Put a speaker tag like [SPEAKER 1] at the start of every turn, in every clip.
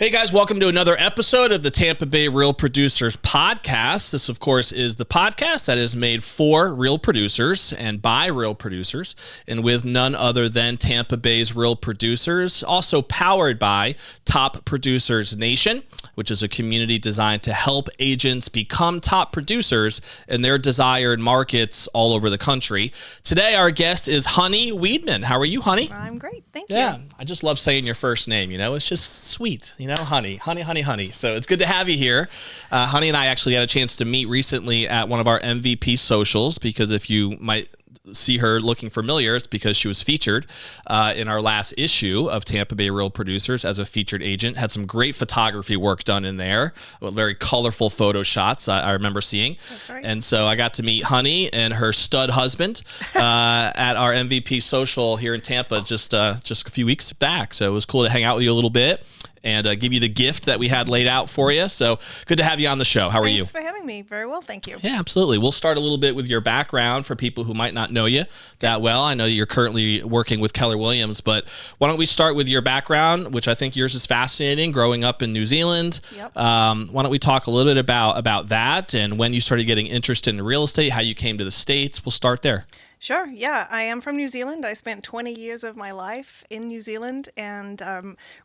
[SPEAKER 1] Hey guys, welcome to another episode of the Tampa Bay Real Producers Podcast. This, of course, is the podcast that is made for real producers and by real producers and with none other than Tampa Bay's real producers. Also powered by Top Producers Nation, which is a community designed to help agents become top producers in their desired markets all over the country. Today, our guest is Honey Weidman. How are you, Honey?
[SPEAKER 2] I'm great. Thank you.
[SPEAKER 1] Yeah, I just love saying your first name, you know? It's just sweet, you know? Honey. So it's good to have you here. Honey and I actually had a chance to meet recently at one of our MVP socials, because if you might see her looking familiar, it's because she was featured in our last issue of Tampa Bay Real Producers as a featured agent. Had some great photography work done in there, very colorful photo shots I remember seeing.
[SPEAKER 2] That's right.
[SPEAKER 1] And so I got to meet Honey and her stud husband at our MVP social here in Tampa just a few weeks back. So it was cool to hang out with you a little bit and give you the gift that we had laid out for you. So good to have you on the show. How are you?
[SPEAKER 2] Thanks for having me. Very well, thank you.
[SPEAKER 1] Yeah, absolutely. We'll start a little bit with your background for people who might not know you that well. I know that you're currently working with Keller Williams, but why don't we start with your background, which I think yours is fascinating, growing up in New Zealand.
[SPEAKER 2] Yep.
[SPEAKER 1] Why don't we talk a little bit about that and when you started getting interested in real estate, how you came to the States. We'll start there.
[SPEAKER 2] Sure. Yeah, I am from New Zealand. I spent 20 years of my life in New Zealand and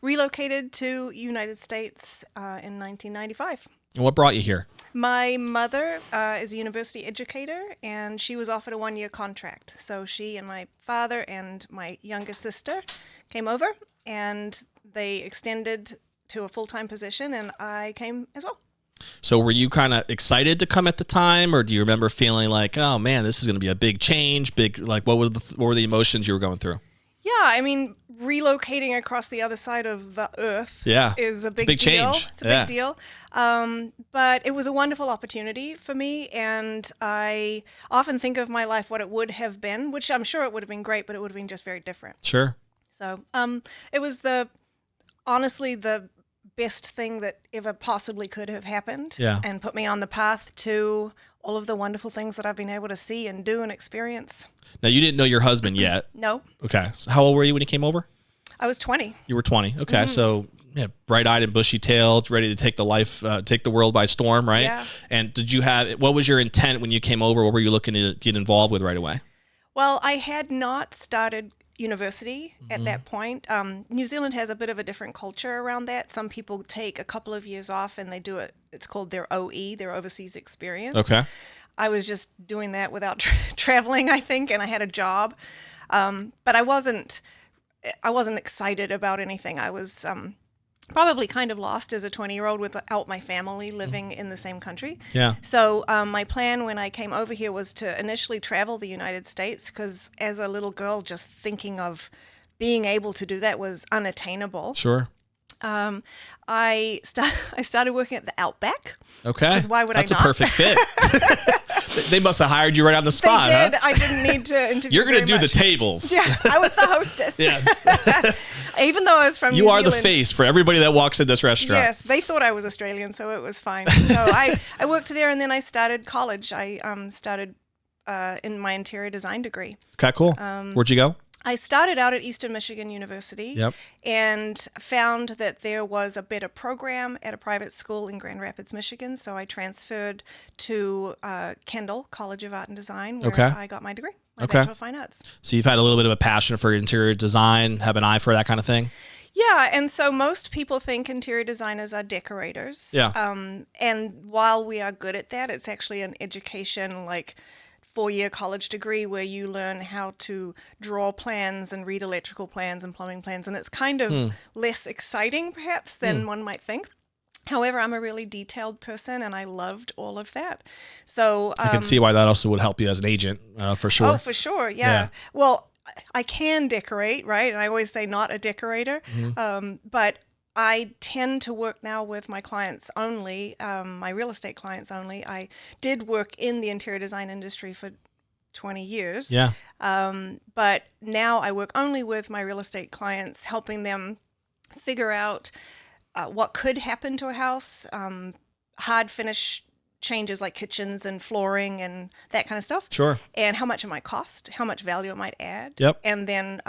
[SPEAKER 2] relocated to United States in 1995.
[SPEAKER 1] And what brought you here?
[SPEAKER 2] My mother is a university educator, and she was offered a one-year contract. So she and my father and my younger sister came over, and they extended to a full-time position, and I came as well.
[SPEAKER 1] So were you kind of excited to come at the time, or do you remember feeling like, oh man, this is going to be a big change, what were the emotions you were going through?
[SPEAKER 2] Yeah, I mean, relocating across the other side of the earth is a big deal.
[SPEAKER 1] Change.
[SPEAKER 2] It's a big deal. But it was a wonderful opportunity for me, and I often think of my life, what it would have been, which I'm sure it would have been great, but it would have been just very different.
[SPEAKER 1] Sure.
[SPEAKER 2] So it was honestly the best thing that ever possibly could have happened, and put me on the path to all of the wonderful things that I've been able to see and do and experience.
[SPEAKER 1] Now, you didn't know your husband yet.
[SPEAKER 2] No.
[SPEAKER 1] Okay. So how old were you when you came over?
[SPEAKER 2] I was 20.
[SPEAKER 1] You were 20. Okay. So bright-eyed and bushy-tailed, ready to take the world by storm, right?
[SPEAKER 2] Yeah.
[SPEAKER 1] And what was your intent when you came over? What were you looking to get involved with right away?
[SPEAKER 2] Well, I had not started university at that point. New Zealand has a bit of a different culture around that. Some people take a couple of years off and they do it. It's called their OE, their overseas experience.
[SPEAKER 1] Okay.
[SPEAKER 2] I was just doing that without traveling, I think, and I had a job. But I wasn't excited about anything. I was probably kind of lost as a 20-year-old without my family living in the same country.
[SPEAKER 1] Yeah.
[SPEAKER 2] So my plan when I came over here was to initially travel the United States, because as a little girl, just thinking of being able to do that was unattainable.
[SPEAKER 1] Sure.
[SPEAKER 2] I started working at the Outback.
[SPEAKER 1] Okay.
[SPEAKER 2] Because why would I not?
[SPEAKER 1] That's a perfect fit. They must have hired you right on the spot,
[SPEAKER 2] They did.
[SPEAKER 1] huh?
[SPEAKER 2] I didn't need to interview.
[SPEAKER 1] You're going to do
[SPEAKER 2] very
[SPEAKER 1] the
[SPEAKER 2] much.
[SPEAKER 1] tables.
[SPEAKER 2] Yeah, I was the hostess.
[SPEAKER 1] Yes.
[SPEAKER 2] Even though I was from New
[SPEAKER 1] You are
[SPEAKER 2] Zealand.
[SPEAKER 1] the face for everybody that walks in this restaurant.
[SPEAKER 2] Yes, they thought I was Australian, so it was fine. So I worked there, and then I started college. I started in my interior design degree.
[SPEAKER 1] Okay, cool. Where'd you go?
[SPEAKER 2] I started out at Eastern Michigan University and found that there was a better program at a private school in Grand Rapids, Michigan. So I transferred to Kendall College of Art and Design, where I got my degree, my Bachelor of Fine Arts.
[SPEAKER 1] So you've had a little bit of a passion for interior design, have an eye for that kind of thing?
[SPEAKER 2] Yeah, and so most people think interior designers are decorators.
[SPEAKER 1] Yeah.
[SPEAKER 2] And while we are good at that, it's actually an education, like 4-year college degree where you learn how to draw plans and read electrical plans and plumbing plans, and it's kind of less exciting perhaps than one might think. However, I'm a really detailed person, and I loved all of that. So
[SPEAKER 1] I can see why that also would help you as an agent, for sure.
[SPEAKER 2] Oh, for sure, yeah. Well, I can decorate, right? And I always say not a decorator, but I tend to work now with my clients only, my real estate clients only. I did work in the interior design industry for 20 years.
[SPEAKER 1] Yeah.
[SPEAKER 2] But now I work only with my real estate clients, helping them figure out what could happen to a house, hard finish changes like kitchens and flooring and that kind of stuff.
[SPEAKER 1] Sure.
[SPEAKER 2] And how much it might cost, how much value it might add.
[SPEAKER 1] Yep.
[SPEAKER 2] And then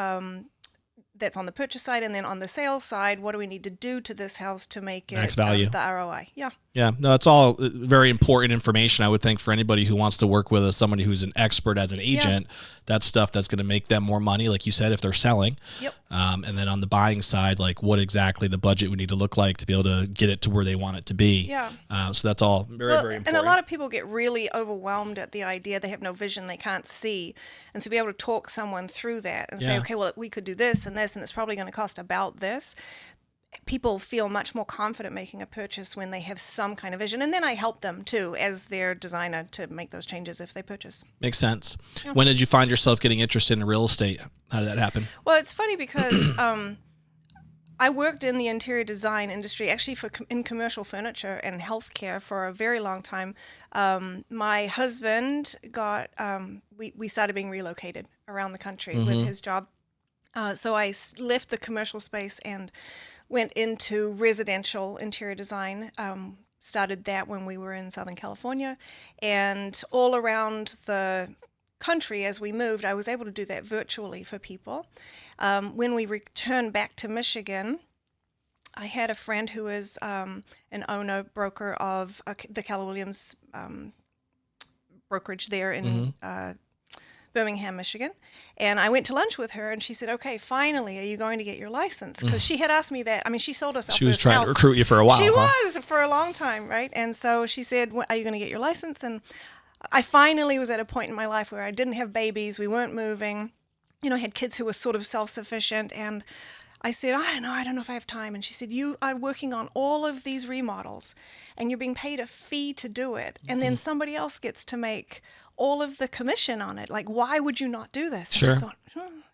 [SPEAKER 2] that's on the purchase side, and then on the sales side, what do we need to do to this house to make it
[SPEAKER 1] Max value.
[SPEAKER 2] the ROI? Yeah.
[SPEAKER 1] Yeah, no, it's all very important information, I would think, for anybody who wants to work with somebody who's an expert as an agent. That's stuff that's going to make them more money, like you said, if they're selling.
[SPEAKER 2] Yep.
[SPEAKER 1] And then on the buying side, like what exactly the budget would need to look like to be able to get it to where they want it to be.
[SPEAKER 2] Yeah.
[SPEAKER 1] So that's all very, very important.
[SPEAKER 2] And a lot of people get really overwhelmed at the idea. They have no vision, they can't see. And to be able to talk someone through that and say, okay, well, we could do this, and it's probably going to cost about this. People feel much more confident making a purchase when they have some kind of vision. And then I help them, too, as their designer to make those changes if they purchase.
[SPEAKER 1] Makes sense. Yeah. When did you find yourself getting interested in real estate? How did that happen?
[SPEAKER 2] Well, it's funny because I worked in the interior design industry, actually in commercial furniture and healthcare for a very long time. My husband got, we started being relocated around the country with his job. So I left the commercial space and went into residential interior design, started that when we were in Southern California, and all around the country as we moved, I was able to do that virtually for people. When we returned back to Michigan, I had a friend who is an owner broker of the Keller Williams brokerage there in Birmingham, Michigan. And I went to lunch with her, and she said, okay, finally, are you going to get your license? Because she had asked me that. I mean, she sold us our
[SPEAKER 1] She was
[SPEAKER 2] first
[SPEAKER 1] trying
[SPEAKER 2] house.
[SPEAKER 1] to recruit you for a while.
[SPEAKER 2] She was for a long time, right? And so she said, are you going to get your license? And I finally was at a point in my life where I didn't have babies. We weren't moving. You know, I had kids who were sort of self-sufficient. And I said, I don't know if I have time. And she said, you are working on all of these remodels, and you're being paid a fee to do it. And then somebody else gets to make all of the commission on it. Like, why would you not do this? And
[SPEAKER 1] Sure.
[SPEAKER 2] I thought,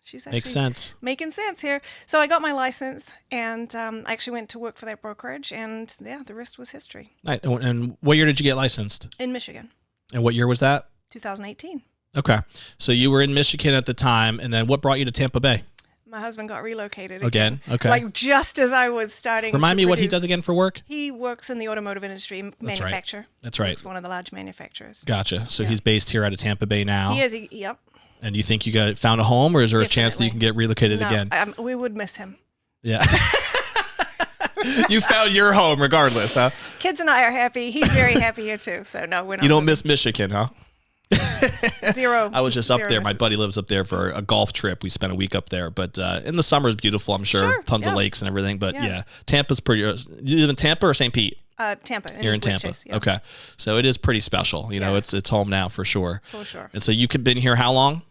[SPEAKER 2] she's actually
[SPEAKER 1] Makes sense.
[SPEAKER 2] making sense here. So I got my license, and I actually went to work for that brokerage, and yeah, the rest was history.
[SPEAKER 1] Right. And what year did you get licensed?
[SPEAKER 2] In Michigan.
[SPEAKER 1] And what year was that?
[SPEAKER 2] 2018.
[SPEAKER 1] Okay. So you were in Michigan at the time, and then what brought you to Tampa Bay?
[SPEAKER 2] My husband got relocated
[SPEAKER 1] Again? Okay.
[SPEAKER 2] Like just as I was starting
[SPEAKER 1] Remind me
[SPEAKER 2] to
[SPEAKER 1] what he
[SPEAKER 2] produce.
[SPEAKER 1] does again for work?
[SPEAKER 2] He works in the automotive industry, manufacturer.
[SPEAKER 1] That's right.
[SPEAKER 2] He's one of the large manufacturers.
[SPEAKER 1] Gotcha. So he's based here out of Tampa Bay now.
[SPEAKER 2] He is, yep.
[SPEAKER 1] And you think you found a home, or is there a chance that you can get relocated again?
[SPEAKER 2] We would miss him.
[SPEAKER 1] Yeah. You found your home regardless, huh?
[SPEAKER 2] Kids and I are happy. He's very happy here too. So no, we're not.
[SPEAKER 1] You don't miss Michigan, huh?
[SPEAKER 2] Zero.
[SPEAKER 1] I was just up
[SPEAKER 2] zero
[SPEAKER 1] there. My
[SPEAKER 2] misses.
[SPEAKER 1] buddy lives up there for a golf trip. We spent a week up there, but in the summer is beautiful, I'm sure.
[SPEAKER 2] Sure,
[SPEAKER 1] Tons of
[SPEAKER 2] yeah.
[SPEAKER 1] lakes and everything. But
[SPEAKER 2] Yeah.
[SPEAKER 1] yeah, Tampa's pretty. You live in Tampa or St. Pete?
[SPEAKER 2] Tampa.
[SPEAKER 1] You're in Tampa.
[SPEAKER 2] Chase, yeah.
[SPEAKER 1] Okay. So it is pretty special. You know,
[SPEAKER 2] Yeah.
[SPEAKER 1] it's home now for sure.
[SPEAKER 2] For sure.
[SPEAKER 1] And so you've been here how long?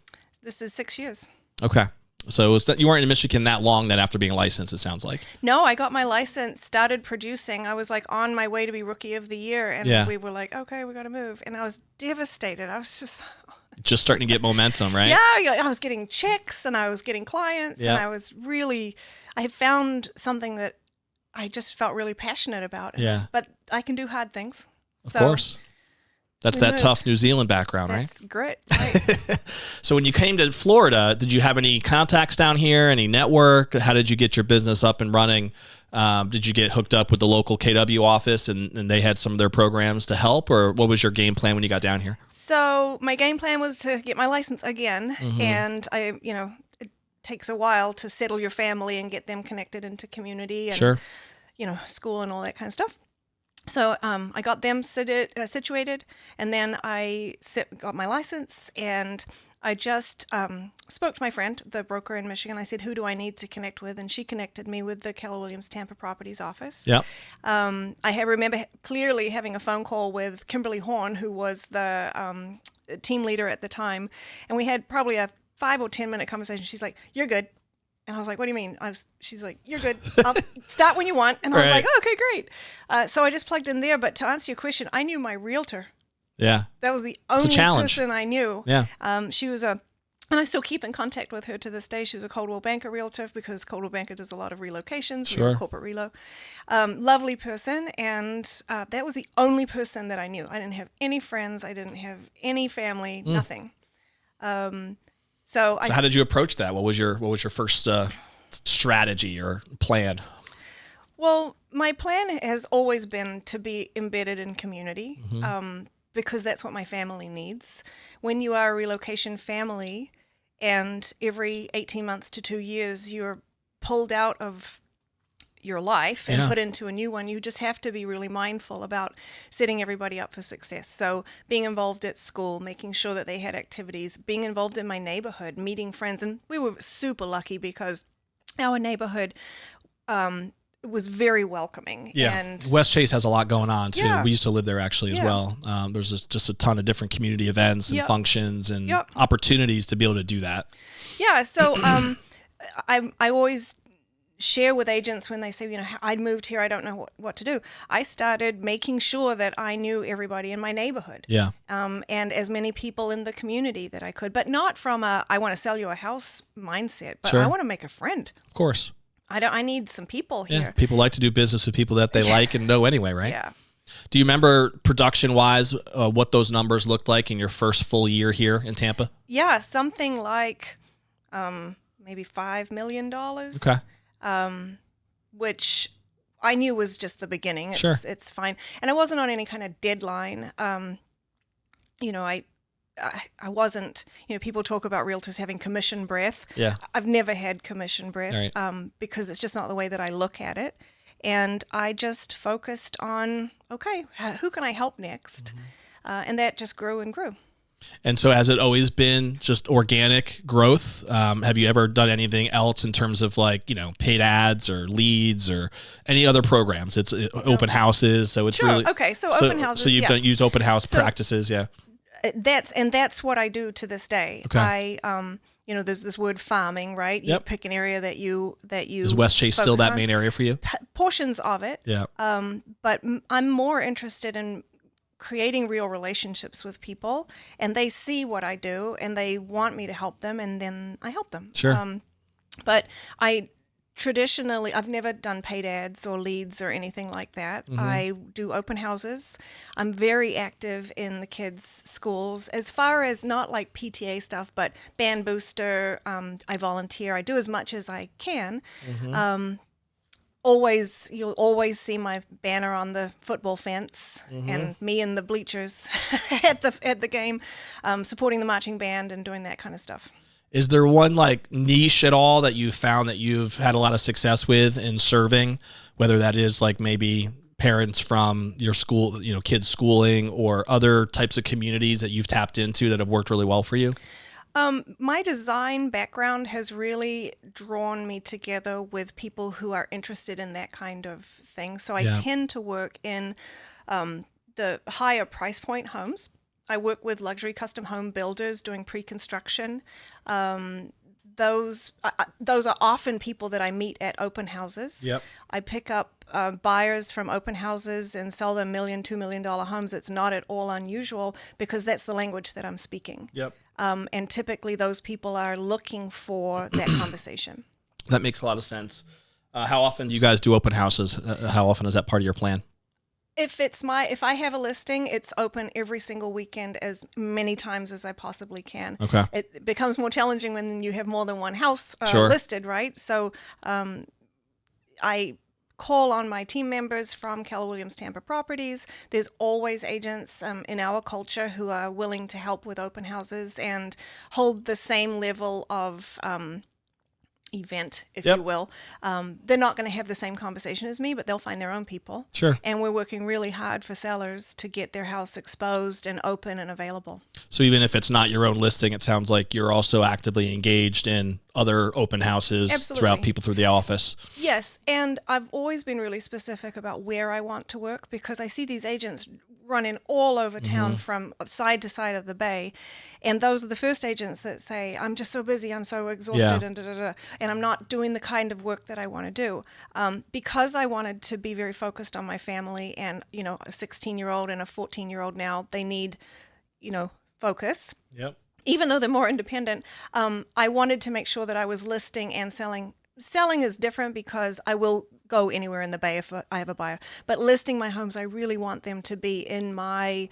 [SPEAKER 2] This is 6 years.
[SPEAKER 1] Okay. So you weren't in Michigan that long then after being licensed, it sounds like.
[SPEAKER 2] No, I got my license, started producing. I was like on my way to be Rookie of the Year, and
[SPEAKER 1] Yeah.
[SPEAKER 2] we were like, okay, we got to move. And I was devastated. I was
[SPEAKER 1] Just starting to get momentum, right?
[SPEAKER 2] yeah, I was getting checks and I was getting clients,
[SPEAKER 1] Yeah.
[SPEAKER 2] and I had found something that I just felt really passionate about.
[SPEAKER 1] Yeah.
[SPEAKER 2] But I can do hard things.
[SPEAKER 1] Of course. That's
[SPEAKER 2] we
[SPEAKER 1] that
[SPEAKER 2] moved.
[SPEAKER 1] tough New Zealand background, right?
[SPEAKER 2] That's grit. Right.
[SPEAKER 1] So when you came to Florida, did you have any contacts down here, any network? How did you get your business up and running? Did you get hooked up with the local KW office and they had some of their programs to help? Or what was your game plan when you got down here?
[SPEAKER 2] So my game plan was to get my license again. And it takes a while to settle your family and get them connected into community and,
[SPEAKER 1] Sure.
[SPEAKER 2] School and all that kind of stuff. So I got them situated, and then I got my license, and I just spoke to my friend, the broker in Michigan. I said, who do I need to connect with? And she connected me with the Keller Williams Tampa Properties office.
[SPEAKER 1] Yep.
[SPEAKER 2] I remember clearly having a phone call with Kimberly Horn, who was the team leader at the time, and we had probably a 5 or 10 minute conversation. She's like, you're good. And I was like, what do you mean? She's like, you're good. I'll start when you want. And I was like, okay, great. So I just plugged in there. But to answer your question, I knew my realtor.
[SPEAKER 1] Yeah.
[SPEAKER 2] That was the only person I knew.
[SPEAKER 1] Yeah.
[SPEAKER 2] She was and I still keep in contact with her to this day. She was a Coldwell Banker realtor because Coldwell Banker does a lot of relocations,
[SPEAKER 1] Sure.
[SPEAKER 2] corporate relo. Lovely person. And that was the only person that I knew. I didn't have any friends. I didn't have any family, nothing. So
[SPEAKER 1] how did you approach that? What was your first strategy or plan?
[SPEAKER 2] Well, my plan has always been to be embedded in community because that's what my family needs. When you are a relocation family and every 18 months to 2 years you're pulled out of your life and
[SPEAKER 1] Yeah.
[SPEAKER 2] put into a new one, you just have to be really mindful about setting everybody up for success. So being involved at school, making sure that they had activities, being involved in my neighborhood, meeting friends. And we were super lucky because our neighborhood was very welcoming.
[SPEAKER 1] Yeah.
[SPEAKER 2] And
[SPEAKER 1] West Chase has a lot going on too.
[SPEAKER 2] Yeah.
[SPEAKER 1] We used to live there actually as
[SPEAKER 2] Yeah.
[SPEAKER 1] well. There's just a ton of different community events and
[SPEAKER 2] Yep.
[SPEAKER 1] functions and
[SPEAKER 2] Yep.
[SPEAKER 1] opportunities to be able to do that.
[SPEAKER 2] yeah, so I always share with agents when they say, I moved here, I don't know what to do. I started making sure that I knew everybody in my neighborhood.
[SPEAKER 1] Yeah.
[SPEAKER 2] And as many people in the community that I could, but not from a I want to sell you a house mindset, but
[SPEAKER 1] Sure.
[SPEAKER 2] I want to make a friend.
[SPEAKER 1] Of course.
[SPEAKER 2] I need some people
[SPEAKER 1] Yeah.
[SPEAKER 2] here.
[SPEAKER 1] People like to do business with people that they like and know anyway, right?
[SPEAKER 2] Yeah.
[SPEAKER 1] Do you remember production wise what those numbers looked like in your first full year here in Tampa?
[SPEAKER 2] Yeah, something like maybe $5 million.
[SPEAKER 1] Okay.
[SPEAKER 2] Which I knew was just the beginning.
[SPEAKER 1] Sure.
[SPEAKER 2] It's fine. And I wasn't on any kind of deadline. I wasn't, people talk about realtors having commission breath.
[SPEAKER 1] Yeah.
[SPEAKER 2] I've never had commission breath
[SPEAKER 1] Right.
[SPEAKER 2] because it's just not the way that I look at it. And I just focused on, okay, who can I help next? And that just grew and grew.
[SPEAKER 1] And so has it always been just organic growth? Have you ever done anything else in terms of paid ads or leads or any other programs? It's open houses. So it's
[SPEAKER 2] Sure.
[SPEAKER 1] really,
[SPEAKER 2] Okay. So open houses.
[SPEAKER 1] So you've used open house practices. Yeah.
[SPEAKER 2] That's what I do to this day.
[SPEAKER 1] Okay.
[SPEAKER 2] There's this word farming, right? You
[SPEAKER 1] Yep.
[SPEAKER 2] pick an area that you
[SPEAKER 1] Is West Chase still
[SPEAKER 2] focus
[SPEAKER 1] that
[SPEAKER 2] on.
[SPEAKER 1] main area for you?
[SPEAKER 2] Portions of it.
[SPEAKER 1] Yeah.
[SPEAKER 2] But I'm more interested in creating real relationships with people, and they see what I do and they want me to help them, and then I help them.
[SPEAKER 1] Sure.
[SPEAKER 2] But I've never done paid ads or leads or anything like that.
[SPEAKER 1] Mm-hmm.
[SPEAKER 2] I do open houses. I'm very active in the kids' schools, as far as not like PTA stuff, but band booster. I volunteer. I do as much as I can.
[SPEAKER 1] Mm-hmm.
[SPEAKER 2] You'll always see my banner on the football fence,
[SPEAKER 1] Mm-hmm.
[SPEAKER 2] and me in the bleachers at the game, supporting the marching band and doing that kind of stuff.
[SPEAKER 1] Is there one niche at all that you found that you've had a lot of success with in serving, whether that is maybe parents from your school, kids schooling, or other types of communities that you've tapped into that have worked really well for you?
[SPEAKER 2] My design background has really drawn me together with people who are interested in that kind of thing. So I tend to work in the higher price point homes. I work with luxury custom home builders doing pre-construction. Those are often people that I meet at open houses.
[SPEAKER 1] Yep.
[SPEAKER 2] I pick up buyers from open houses and sell them $1 million, $2 million homes. It's not at all unusual because that's the language that I'm speaking.
[SPEAKER 1] Yep.
[SPEAKER 2] And typically those people are looking for that conversation.
[SPEAKER 1] That makes a lot of sense. How often do you guys do open houses? How often is that part of your plan?
[SPEAKER 2] If I have a listing, it's open every single weekend as many times as I possibly can.
[SPEAKER 1] Okay.
[SPEAKER 2] It becomes more challenging when you have more than one house
[SPEAKER 1] Sure.
[SPEAKER 2] listed, right? So I call on my team members from Keller Williams Tampa Properties. There's always agents in our culture who are willing to help with open houses and hold the same level of event, if
[SPEAKER 1] Yep.
[SPEAKER 2] you will. They're not going to have the same conversation as me, but they'll find their own people.
[SPEAKER 1] Sure.
[SPEAKER 2] And we're working really hard for sellers to get their house exposed and open and available.
[SPEAKER 1] So even if it's not your own listing, it sounds like you're also actively engaged in other open houses
[SPEAKER 2] Absolutely.
[SPEAKER 1] throughout people through the office.
[SPEAKER 2] Yes, and I've always been really specific about where I want to work because I see these agents running all over town from side to side of the bay, and those are the first agents that say, I'm just so busy, I'm so exhausted, and I'm not doing the kind of work that I want to do. Because I wanted to be very focused on my family and, a 16-year-old and a 14-year-old now, they need, focus.
[SPEAKER 1] Yep.
[SPEAKER 2] Even though they're more independent, I wanted to make sure that I was listing and selling. Selling is different because I will go anywhere in the Bay if I have a buyer. But listing my homes, I really want them to be in my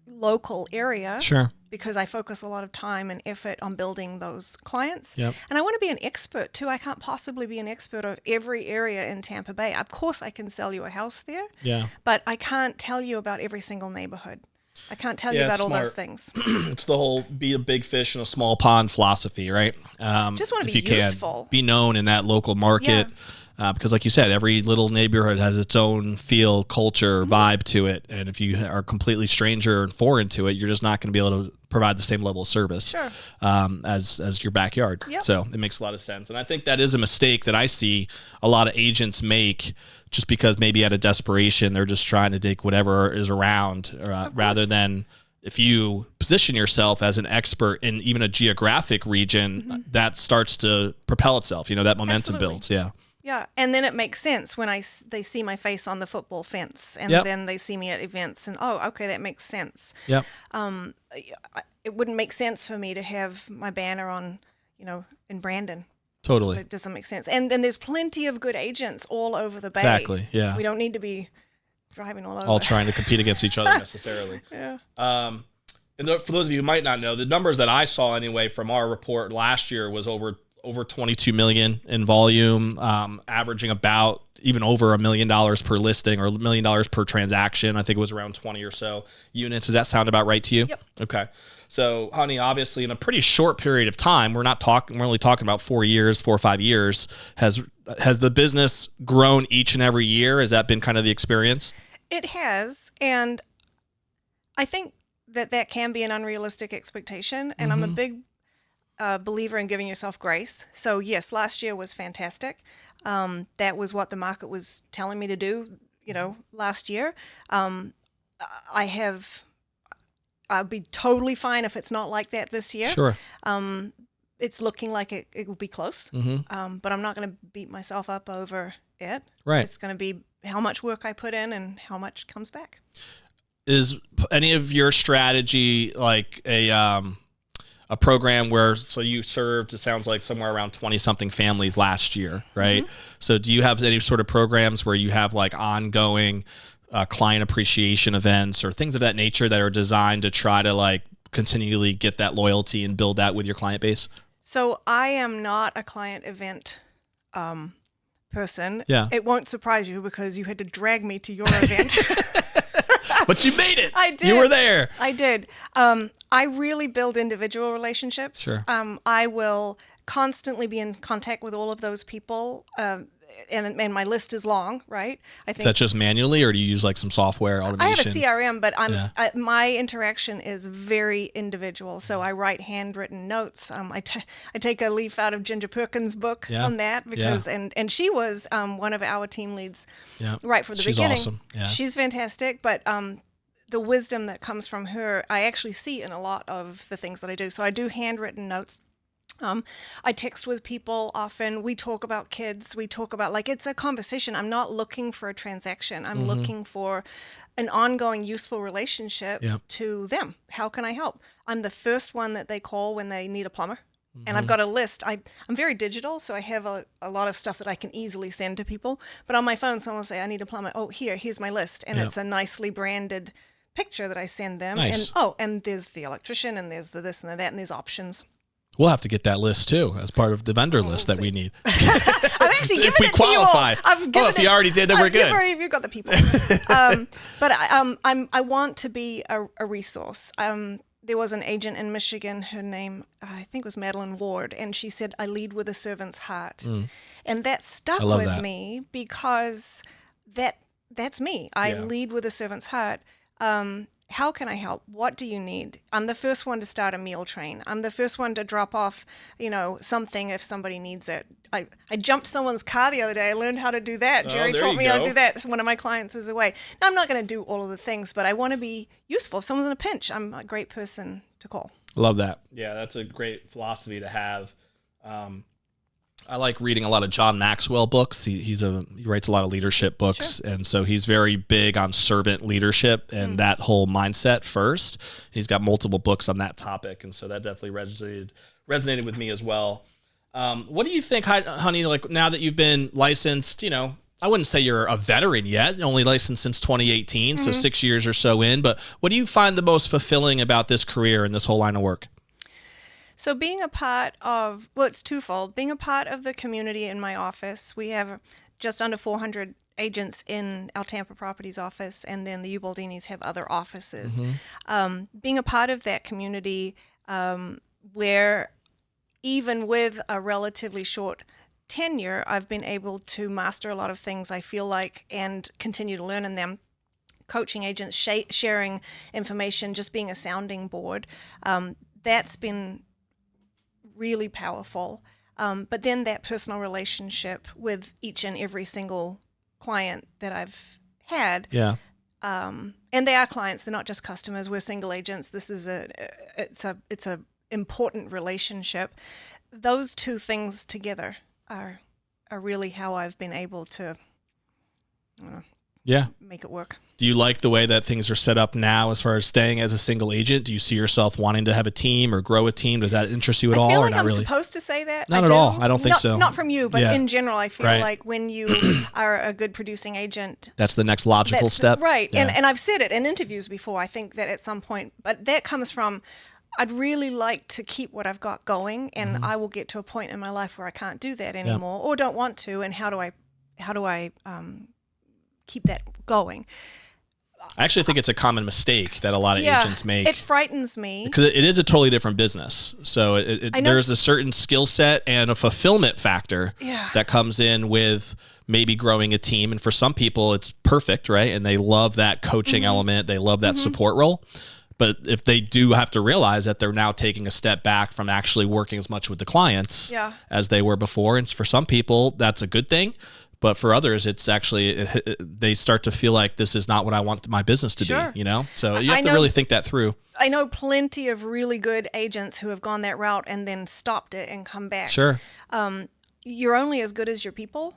[SPEAKER 2] local area.
[SPEAKER 1] Sure.
[SPEAKER 2] Because I focus a lot of time and effort on building those clients.
[SPEAKER 1] Yep.
[SPEAKER 2] And I want to be an expert too. I can't possibly be an expert of every area in Tampa Bay. Of course, I can sell you a house there.
[SPEAKER 1] Yeah.
[SPEAKER 2] But I can't tell you about every single neighborhood. I can't tell you about all those things.
[SPEAKER 1] It's the whole be a big fish in a small pond philosophy, right?
[SPEAKER 2] Just want to
[SPEAKER 1] if
[SPEAKER 2] be
[SPEAKER 1] you
[SPEAKER 2] useful.
[SPEAKER 1] Can, be known in that local market. Because like you said, every little neighborhood has its own feel, culture, vibe to it. And if you are completely stranger and foreign to it, you're just not going to be able to provide the same level of service as your backyard.
[SPEAKER 2] Yep.
[SPEAKER 1] So it makes a lot of sense. And I think that is a mistake that I see a lot of agents make, just because maybe out of desperation, they're just trying to take whatever is around rather than if you position yourself as an expert in even a geographic region, that starts to propel itself. That momentum builds. Yeah.
[SPEAKER 2] Yeah, and then it makes sense when they see my face on the football fence, and then they see me at events, and okay, that makes sense.
[SPEAKER 1] Yep.
[SPEAKER 2] It wouldn't make sense for me to have my banner on, in Brandon.
[SPEAKER 1] Totally.
[SPEAKER 2] It doesn't make sense. And then there's plenty of good agents all over the Bay.
[SPEAKER 1] Exactly. Yeah.
[SPEAKER 2] We don't need to be driving all over.
[SPEAKER 1] All trying to compete against each other necessarily.
[SPEAKER 2] Yeah.
[SPEAKER 1] And for those of you who might not know, the numbers that I saw anyway from our report last year was over 22 million in volume, averaging about even over $1 million per listing or $1 million per transaction. I think it was around 20 or so units. Does that sound about right to you?
[SPEAKER 2] Yep.
[SPEAKER 1] Okay. So, Honey, obviously in a pretty short period of time, we're only talking about 4 or 5 years. Has the business grown each and every year? Has that been kind of the experience?
[SPEAKER 2] It has. And I think that can be an unrealistic expectation. And I'm a big believer in giving yourself grace. So yes, last year was fantastic. That was what the market was telling me to do, last year. I'll be totally fine if it's not like that this year.
[SPEAKER 1] Sure.
[SPEAKER 2] It's looking like it will be close. But I'm not going to beat myself up over it.
[SPEAKER 1] Right.
[SPEAKER 2] It's going to be how much work I put in and how much comes back.
[SPEAKER 1] Is any of your strategy like a program where, so you served, it sounds like somewhere around 20-something families last year, right? So do you have any sort of programs where you have like ongoing client appreciation events or things of that nature that are designed to try to like continually get that loyalty and build that with your client base?
[SPEAKER 2] So I am not a client event person.
[SPEAKER 1] Yeah.
[SPEAKER 2] It won't surprise you because you had to drag me to your event.
[SPEAKER 1] But you made it.
[SPEAKER 2] I did.
[SPEAKER 1] You were there.
[SPEAKER 2] I did. I really build individual relationships.
[SPEAKER 1] Sure.
[SPEAKER 2] I will constantly be in contact with all of those people. And my list is long, right? I think.
[SPEAKER 1] Is that just manually, or do you use like some software automation?
[SPEAKER 2] I have a CRM, but my interaction is very individual. So I write handwritten notes. I take a leaf out of Ginger Perkins' book on that because and she was one of our team leads right from the beginning.
[SPEAKER 1] She's awesome. Yeah.
[SPEAKER 2] She's fantastic, but the wisdom that comes from her, I actually see in a lot of the things that I do. So I do handwritten notes. I text with people often. We talk about kids. We talk about, like, it's a conversation. I'm not looking for a transaction. I'm looking for an ongoing useful relationship to them. How can I help? I'm the first one that they call when they need a plumber. And I've got a list. I'm very digital, so I have a lot of stuff that I can easily send to people. But on my phone, someone will say, I need a plumber. Oh, here's my list. And it's a nicely branded picture that I send them.
[SPEAKER 1] Nice.
[SPEAKER 2] And there's the electrician, and there's the this and the that, and there's options.
[SPEAKER 1] We'll have to get that list too as part of the vendor list that we need.
[SPEAKER 2] I've actually given
[SPEAKER 1] if we
[SPEAKER 2] it
[SPEAKER 1] qualify.
[SPEAKER 2] To you all. I've given
[SPEAKER 1] if you already did, then we're good.
[SPEAKER 2] You've got the people. But I want to be a resource. There was an agent in Michigan. Her name, I think, was Madeline Ward, and she said, "I lead with a servant's heart," and that stuck with me because that's me. I lead with a servant's heart. How can I help? What do you need? I'm the first one to start a meal train. I'm the first one to drop off, something if somebody needs it. I jumped someone's car the other day. I learned how to do that. Jerry taught me how to do that. One of my clients is away. Now, I'm not going to do all of the things, but I want to be useful. If someone's in a pinch, I'm a great person to call.
[SPEAKER 1] Love that. Yeah, that's a great philosophy to have. I like reading a lot of John Maxwell books. He writes a lot of leadership books, and so he's very big on servant leadership and that whole mindset first. He's got multiple books on that topic, and so that definitely resonated with me as well. What do you think, Honey? Like, now that you've been licensed, I wouldn't say you're a veteran yet, only licensed since 2018, so 6 years or so in. But what do you find the most fulfilling about this career and this whole line of work?
[SPEAKER 2] So being a part of, it's twofold. Being a part of the community in my office, we have just under 400 agents in our Tampa properties office, and then the Ubaldinis have other offices. Being a part of that community, where even with a relatively short tenure, I've been able to master a lot of things, I feel like, and continue to learn in them. Coaching agents, sharing information, just being a sounding board. That's been really powerful. But then that personal relationship with each and every single client that I've had.
[SPEAKER 1] Yeah.
[SPEAKER 2] And they are clients, they're not just customers. We're single agents. This is it's a important relationship. Those two things together are really how I've been able to make it work.
[SPEAKER 1] Do you like the way that things are set up now as far as staying as a single agent? Do you see yourself wanting to have a team or grow a team? Does that interest you at all,
[SPEAKER 2] I feel
[SPEAKER 1] or
[SPEAKER 2] like
[SPEAKER 1] not
[SPEAKER 2] I'm
[SPEAKER 1] really?
[SPEAKER 2] supposed to say that.
[SPEAKER 1] Not at all. I don't think so.
[SPEAKER 2] Not from you, but in general, I feel
[SPEAKER 1] Right.
[SPEAKER 2] like when you are a good producing agent,
[SPEAKER 1] That's the next logical step.
[SPEAKER 2] Right.
[SPEAKER 1] Yeah.
[SPEAKER 2] And I've said it in interviews before. I think that at some point, but that comes from, I'd really like to keep what I've got going, and I will get to a point in my life where I can't do that anymore or don't want to. And how do I keep that going?
[SPEAKER 1] I actually think it's a common mistake that a lot of agents make.
[SPEAKER 2] It frightens me.
[SPEAKER 1] Because it is a totally different business. So there's a certain skill set and a fulfillment factor that comes in with maybe growing a team. And for some people, it's perfect, right? And they love that coaching element. They love that support role. But if they do have to realize that they're now taking a step back from actually working as much with the clients as they were before. And for some people, that's a good thing. But for others, it's actually, they start to feel like this is not what I want my business to be, you know? So you have to really think that through.
[SPEAKER 2] I know plenty of really good agents who have gone that route and then stopped it and come back.
[SPEAKER 1] Sure.
[SPEAKER 2] You're only as good as your people.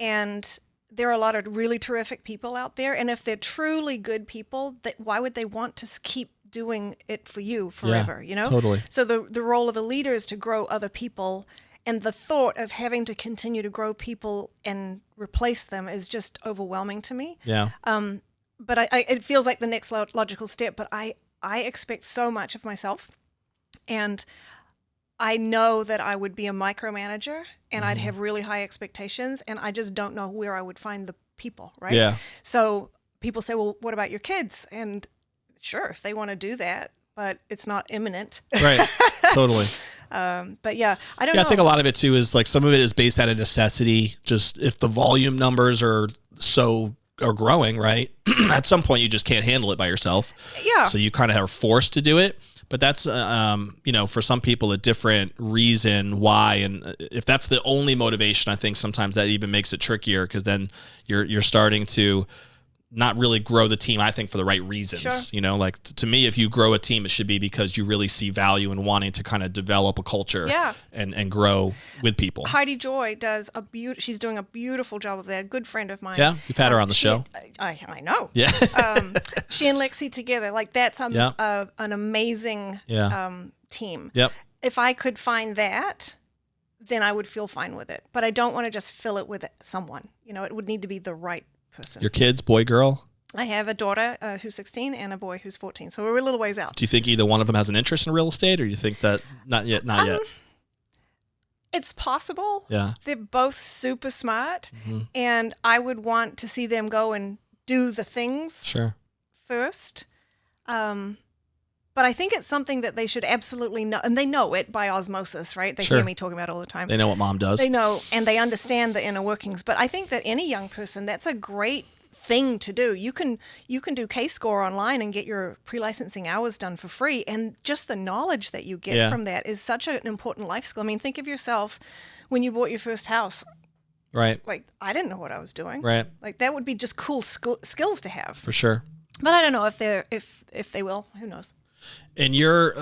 [SPEAKER 2] And there are a lot of really terrific people out there. And if they're truly good people, why would they want to keep doing it for you forever, you know?
[SPEAKER 1] Totally.
[SPEAKER 2] So the role of a leader is to grow other people. And the thought of having to continue to grow people and replace them is just overwhelming to me.
[SPEAKER 1] Yeah.
[SPEAKER 2] But it feels like the next logical step. But I expect so much of myself. And I know that I would be a micromanager and I'd have really high expectations. And I just don't know where I would find the people, right?
[SPEAKER 1] Yeah.
[SPEAKER 2] So people say, well, what about your kids? And sure, if they want to do that, but it's not imminent.
[SPEAKER 1] Right. Totally.
[SPEAKER 2] But yeah, I don't know.
[SPEAKER 1] I think a lot of it too is like some of it is based out of necessity. Just if the volume numbers are growing, right? At some point you just can't handle it by yourself.
[SPEAKER 2] Yeah.
[SPEAKER 1] So you kind of are forced to do it. But that's, for some people a different reason why. And if that's the only motivation, I think sometimes that even makes it trickier because then you're starting to not really grow the team, I think, for the right reasons.
[SPEAKER 2] Sure.
[SPEAKER 1] You know, like to me, if you grow a team, it should be because you really see value in wanting to kind of develop a culture and grow with people.
[SPEAKER 2] Heidi Joy does she's doing a beautiful job of that. A good friend of mine.
[SPEAKER 1] Yeah, you've had her on the show.
[SPEAKER 2] I know.
[SPEAKER 1] Yeah.
[SPEAKER 2] She and Lexi together, like that's an amazing team.
[SPEAKER 1] Yep.
[SPEAKER 2] If I could find that, then I would feel fine with it. But I don't want to just fill it with someone. You know, it would need to be the right person.
[SPEAKER 1] Your kids, boy, girl?
[SPEAKER 2] I have a daughter who's 16 and a boy who's 14. So we're a little ways out.
[SPEAKER 1] Do you think either one of them has an interest in real estate, or do you think that not yet?
[SPEAKER 2] It's possible.
[SPEAKER 1] Yeah.
[SPEAKER 2] They're both super smart, and I would want to see them go and do the things first. But I think it's something that they should absolutely know, and they know it by osmosis, right? They hear me talking about it all the time.
[SPEAKER 1] They know what mom does.
[SPEAKER 2] They know, and they understand the inner workings. But I think that any young person, that's a great thing to do. You can do K-Score online and get your pre-licensing hours done for free, and just the knowledge that you get from that is such an important life skill. I mean, think of yourself when you bought your first house.
[SPEAKER 1] Right.
[SPEAKER 2] Like, I didn't know what I was doing.
[SPEAKER 1] Right.
[SPEAKER 2] Like, that would be just cool skills to have.
[SPEAKER 1] For sure.
[SPEAKER 2] But I don't know if they will. Who knows?
[SPEAKER 1] In your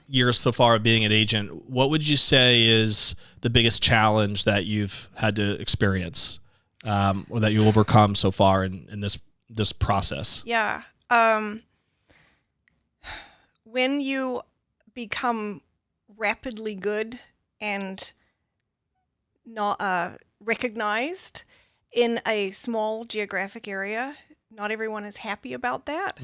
[SPEAKER 1] years so far of being an agent, what would you say is the biggest challenge that you've had to experience or that you overcome so far in this process?
[SPEAKER 2] Yeah. When you become rapidly good and not recognized in a small geographic area, not everyone is happy about that.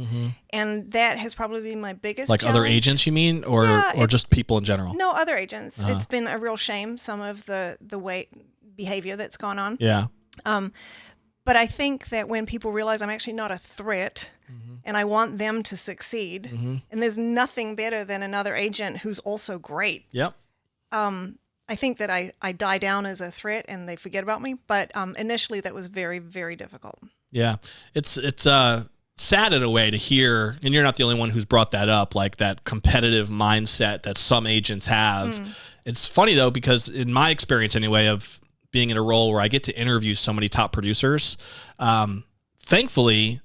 [SPEAKER 2] And that has probably been my biggest challenge.
[SPEAKER 1] Other agents, you mean, or just people in general?
[SPEAKER 2] No, other agents. It's been a real shame, some of the behavior that's gone on.
[SPEAKER 1] Yeah.
[SPEAKER 2] But I think that when people realize I'm actually not a threat and I want them to succeed, and there's nothing better than another agent who's also great.
[SPEAKER 1] Yep.
[SPEAKER 2] I think that I die down as a threat and they forget about me. But initially that was very, very difficult.
[SPEAKER 1] Yeah. It's sad in a way to hear, and you're not the only one who's brought that up, like that competitive mindset that some agents have. It's funny though, because in my experience anyway of being in a role where I get to interview so many top producers, thankfully,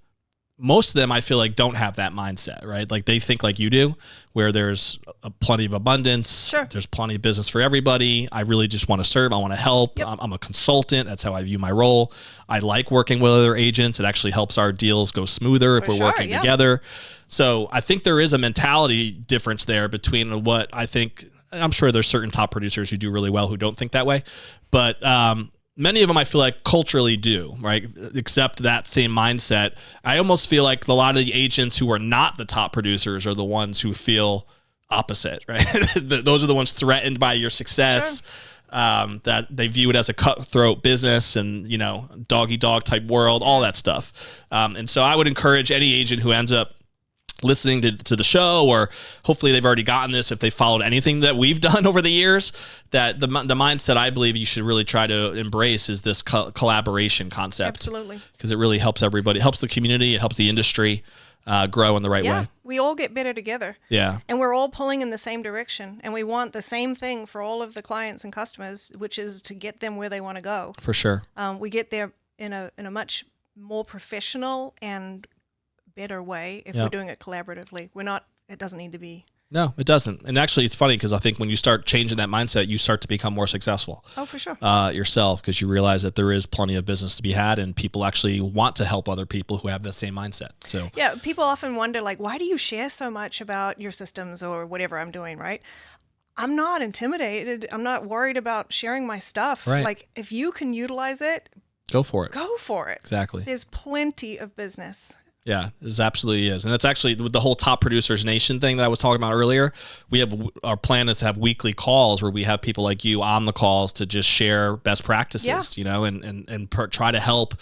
[SPEAKER 1] most of them I feel like don't have that mindset, right? Like they think like you do, where there's plenty of abundance.
[SPEAKER 2] Sure.
[SPEAKER 1] There's plenty of business for everybody. I really just want to serve. I want to help.
[SPEAKER 2] Yep.
[SPEAKER 1] I'm a consultant. That's how I view my role. I like working with other agents. It actually helps our deals go smoother if we're working together. So I think there is a mentality difference there between what I think. I'm sure there's certain top producers who do really well who don't think that way, but many of them I feel like culturally do, right? Accept that same mindset. I almost feel like a lot of the agents who are not the top producers are the ones who feel opposite, right? Those are the ones threatened by your success. Sure. That they view it as a cutthroat business and, you know, dog type world, all that stuff. And so I would encourage any agent who ends up listening to the show, or hopefully they've already gotten this if they followed anything that we've done over the years, that the mindset I believe you should really try to embrace is this collaboration concept.
[SPEAKER 2] Absolutely.
[SPEAKER 1] Because it really helps everybody. It helps the community. It helps the industry grow in the right way.
[SPEAKER 2] We all get better together.
[SPEAKER 1] Yeah.
[SPEAKER 2] And we're all pulling in the same direction. And we want the same thing for all of the clients and customers, which is to get them where they want to go.
[SPEAKER 1] For sure.
[SPEAKER 2] We get there in a much more professional and better way if we're doing it collaboratively. It doesn't need to be.
[SPEAKER 1] No, it doesn't. And actually it's funny because I think when you start changing that mindset, you start to become more successful.
[SPEAKER 2] Oh, for sure.
[SPEAKER 1] Yourself, because you realize that there is plenty of business to be had and people actually want to help other people who have the same mindset. So
[SPEAKER 2] yeah, people often wonder, like, why do you share so much about your systems or whatever I'm doing, right? I'm not intimidated. I'm not worried about sharing my stuff.
[SPEAKER 1] Right.
[SPEAKER 2] Like, if you can utilize it,
[SPEAKER 1] go for it.
[SPEAKER 2] Go for it.
[SPEAKER 1] Exactly.
[SPEAKER 2] There's plenty of business.
[SPEAKER 1] Yeah, it absolutely is. And that's actually with the whole Top Producers Nation thing that I was talking about earlier. We have our plan is to have weekly calls where we have people like you on the calls to just share best practices, you know, and try to help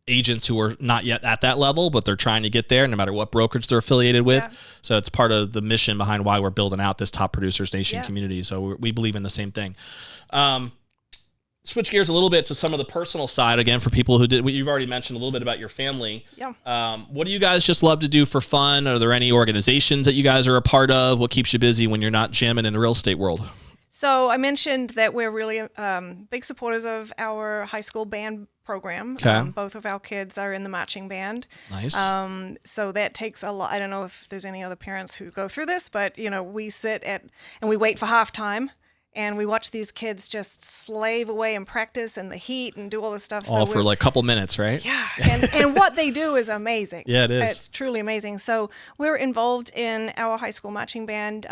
[SPEAKER 1] agents who are not yet at that level, but they're trying to get there no matter what brokerage they're affiliated with. Yeah. So it's part of the mission behind why we're building out this Top Producers Nation community. So we believe in the same thing. Switch gears a little bit to some of the personal side again for people who did. You've already mentioned a little bit about your family.
[SPEAKER 2] Yeah.
[SPEAKER 1] What do you guys just love to do for fun? Are there any organizations that you guys are a part of? What keeps you busy when you're not jamming in the real estate world?
[SPEAKER 2] So I mentioned that we're really big supporters of our high school band program.
[SPEAKER 1] Okay.
[SPEAKER 2] Both of our kids are in the marching band.
[SPEAKER 1] Nice.
[SPEAKER 2] So that takes a lot. I don't know if there's any other parents who go through this, but you know, we sit and we wait for halftime. And we watch these kids just slave away and practice in the heat and do all this stuff.
[SPEAKER 1] All for like a couple minutes, right?
[SPEAKER 2] Yeah. And what they do is amazing.
[SPEAKER 1] Yeah, it is.
[SPEAKER 2] It's truly amazing. So we're involved in our high school marching band,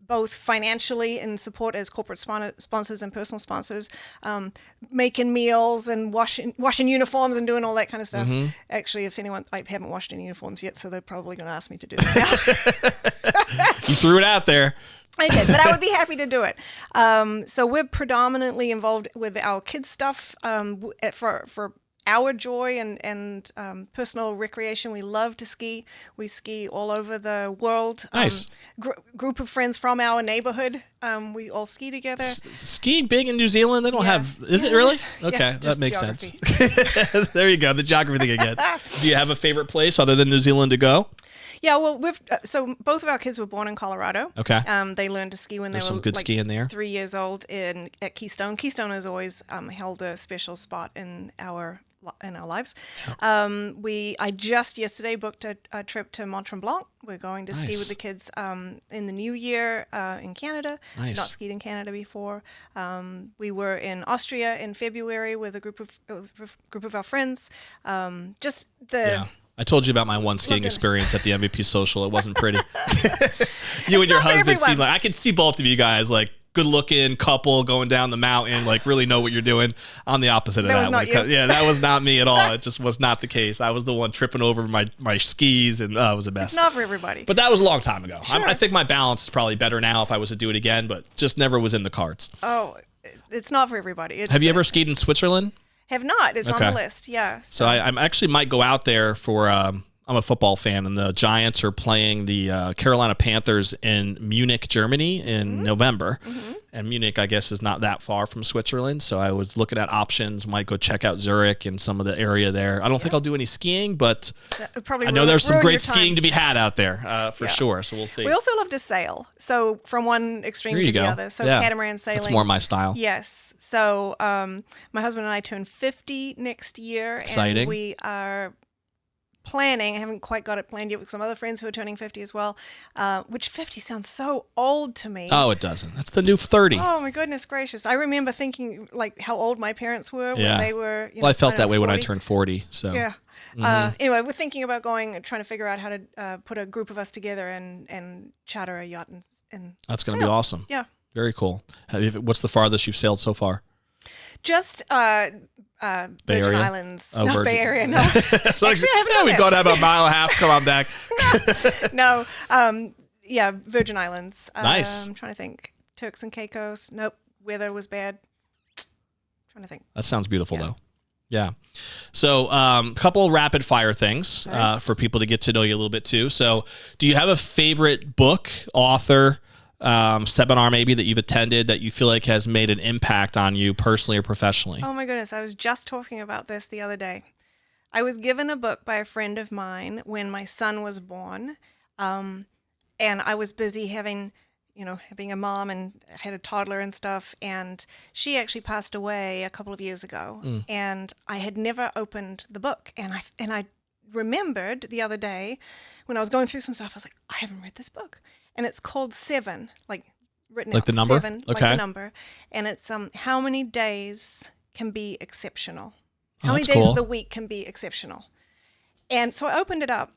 [SPEAKER 2] both financially in support as corporate sponsors and personal sponsors, making meals and washing uniforms and doing all that kind of stuff. Mm-hmm. Actually, if anyone, I haven't washed any uniforms yet, so they're probably going to ask me to do that.
[SPEAKER 1] You threw it out there.
[SPEAKER 2] I did, but I would be happy to do it. So we're predominantly involved with our kids' stuff for our joy and personal recreation. We love to ski. We ski all over the world.
[SPEAKER 1] Nice.
[SPEAKER 2] Group of friends from our neighborhood. We all ski together.
[SPEAKER 1] Ski big in New Zealand? They don't have... Is it really? Okay, that makes
[SPEAKER 2] geography.
[SPEAKER 1] sense. There you go, the geography thing again. Do you have a favorite place other than New Zealand to go?
[SPEAKER 2] Yeah, well, so both of our kids were born in Colorado.
[SPEAKER 1] Okay.
[SPEAKER 2] They learned to ski when they were
[SPEAKER 1] some good skiing there.
[SPEAKER 2] 3 years old at Keystone. Keystone has always held a special spot in our lives. Yeah. I just yesterday booked a trip to Mont Tremblant. We're going to ski with the kids in the new year in Canada.
[SPEAKER 1] Nice.
[SPEAKER 2] Not skied in Canada before. We were in Austria in February with a group of our friends.
[SPEAKER 1] I told you about my one skiing experience at the MVP Social. It wasn't pretty. You and your husband seemed like, I could see both of you guys, like, good looking couple going down the mountain, like really know what you're doing. I'm the opposite of that.
[SPEAKER 2] Was not you.
[SPEAKER 1] Yeah, that was not me at all. It just was not the case. I was the one tripping over my skis, and it was a mess.
[SPEAKER 2] It's not for everybody.
[SPEAKER 1] But that was a long time ago.
[SPEAKER 2] Sure.
[SPEAKER 1] I think my balance is probably better now if I was to do it again, but just never was in the cards.
[SPEAKER 2] Oh, it's not for everybody.
[SPEAKER 1] Have you ever skied in Switzerland?
[SPEAKER 2] Have not. It's on
[SPEAKER 1] Okay.
[SPEAKER 2] the list. Yeah.
[SPEAKER 1] So I'm actually might go out there for. I'm a football fan, and the Giants are playing the Carolina Panthers in Munich, Germany, in November. And Munich, I guess, is not that far from Switzerland. So I was looking at options. Might go check out Zurich and some of the area there. I don't think I'll do any skiing, but I know there's some great skiing to be had out there for sure. So we'll see.
[SPEAKER 2] We also love to sail. So from one extreme to the other. So catamaran sailing.
[SPEAKER 1] That's more my style.
[SPEAKER 2] Yes. So my husband and I turn 50 next year.
[SPEAKER 1] Exciting.
[SPEAKER 2] And we are planning, I haven't quite got it planned yet, with some other friends who are turning 50 as well, which 50 sounds so old to me.
[SPEAKER 1] Oh, it doesn't. That's the new 30.
[SPEAKER 2] Oh my goodness gracious. I remember thinking like how old my parents were when they were,
[SPEAKER 1] well, I felt that way
[SPEAKER 2] 40.
[SPEAKER 1] when I turned 40. So
[SPEAKER 2] yeah. Anyway, we're thinking about trying to figure out how to put a group of us together and charter a yacht and
[SPEAKER 1] that's going to be awesome.
[SPEAKER 2] Yeah.
[SPEAKER 1] Very cool. What's the farthest you've sailed so far?
[SPEAKER 2] Just Virgin
[SPEAKER 1] Area?
[SPEAKER 2] Islands.
[SPEAKER 1] Oh,
[SPEAKER 2] not
[SPEAKER 1] Virgin.
[SPEAKER 2] Bay Area, no.
[SPEAKER 1] So
[SPEAKER 2] Actually, I haven't done
[SPEAKER 1] we've
[SPEAKER 2] it.
[SPEAKER 1] gone about a mile and a half. Come on back.
[SPEAKER 2] No. Yeah, Virgin Islands.
[SPEAKER 1] Nice.
[SPEAKER 2] I'm trying to think. Turks and Caicos. Nope. Weather was bad. Trying to think.
[SPEAKER 1] That sounds beautiful, though. Yeah. So a couple rapid fire things for people to get to know you a little bit, too. So do you have a favorite book, author, seminar maybe that you've attended that you feel like has made an impact on you personally or professionally?
[SPEAKER 2] Oh, my goodness. I was just talking about this the other day. I was given a book by a friend of mine when my son was born. And I was busy having a mom and had a toddler and stuff. And she actually passed away a couple of years ago. And I had never opened the book. And I remembered the other day when I was going through some stuff, I was like, I haven't read this book. And it's called Seven, like written
[SPEAKER 1] Like
[SPEAKER 2] out.
[SPEAKER 1] the number?
[SPEAKER 2] 7, like
[SPEAKER 1] Okay.
[SPEAKER 2] the number. And it's how many days can be exceptional? How many
[SPEAKER 1] that's
[SPEAKER 2] days
[SPEAKER 1] cool.
[SPEAKER 2] of the week can be exceptional? And so I opened it up.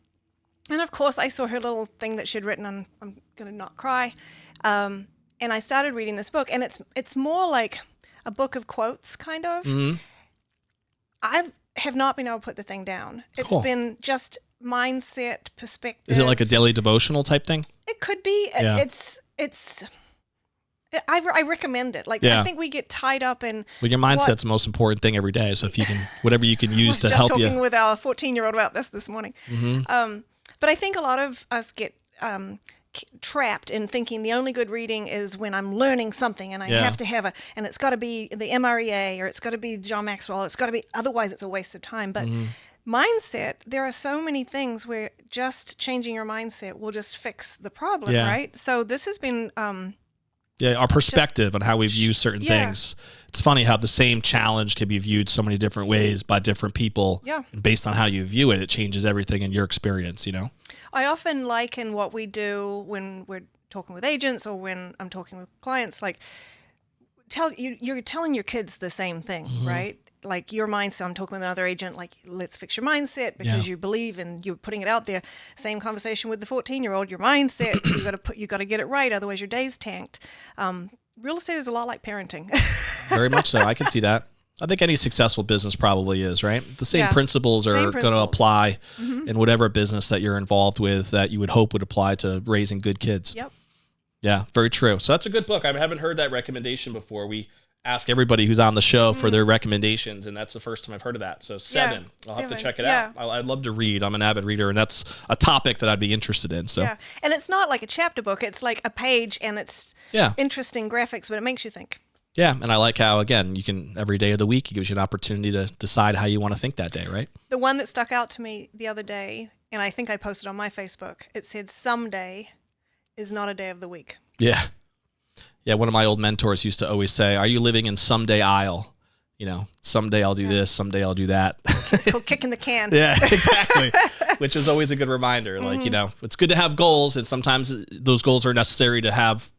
[SPEAKER 2] And of course, I saw her little thing that she'd written on, I'm going to not cry. And I started reading this book. And it's more like a book of quotes, kind of. I have not been able to put the thing down. It's
[SPEAKER 1] Cool.
[SPEAKER 2] been just mindset, perspective.
[SPEAKER 1] Is it like a daily devotional type thing?
[SPEAKER 2] It could be.
[SPEAKER 1] Yeah.
[SPEAKER 2] I recommend it. Like,
[SPEAKER 1] Yeah.
[SPEAKER 2] I think we get tied up in.
[SPEAKER 1] Well, your mindset's the most important thing every day. So if you can, whatever you can use to help
[SPEAKER 2] just
[SPEAKER 1] you.
[SPEAKER 2] talking with our 14-year-old about this morning. But I think a lot of us get trapped in thinking the only good reading is when I'm learning something and I have to have and it's got to be the MREA or it's got to be John Maxwell. It's got to be, otherwise it's a waste of time. But mindset, there are so many things where just changing your mindset will just fix the problem, right? So this has been...
[SPEAKER 1] our perspective on how we view certain things. It's funny how the same challenge can be viewed so many different ways by different people.
[SPEAKER 2] Yeah.
[SPEAKER 1] And based on how you view it, it changes everything in your experience,
[SPEAKER 2] I often liken what we do when we're talking with agents or when I'm talking with clients, like you're telling your kids the same thing, right? Like your mindset, I'm talking with another agent, like, let's fix your mindset because you believe and you're putting it out there. Same conversation with the 14-year-old, your mindset, you got to get it right. Otherwise your day's tanked. Real estate is a lot like parenting.
[SPEAKER 1] Very much so. I can see that. I think any successful business probably is, right? The same principles are going to apply in whatever business that you're involved with that you would hope would apply to raising good kids.
[SPEAKER 2] Yep.
[SPEAKER 1] Yeah, very true. So that's a good book. I haven't heard that recommendation before. We ask everybody who's on the show for their recommendations, and that's the first time I've heard of that. So Seven. I'll have to check it out. I'd love to read. I'm an avid reader, and that's a topic that I'd be interested in. So
[SPEAKER 2] and it's not like a chapter book. It's like a page, and it's interesting graphics, but it makes you think.
[SPEAKER 1] Yeah, and I like how, again, you can, every day of the week, it gives you an opportunity to decide how you want to think that day, right?
[SPEAKER 2] The one that stuck out to me the other day, and I think I posted on my Facebook, it said, someday is not a day of the week.
[SPEAKER 1] Yeah. Yeah, one of my old mentors used to always say, are you living in someday aisle? Someday I'll do this, someday I'll do that.
[SPEAKER 2] It's called kicking the can.
[SPEAKER 1] Yeah, exactly. Which is always a good reminder. Like, it's good to have goals, and sometimes those goals are necessary to have,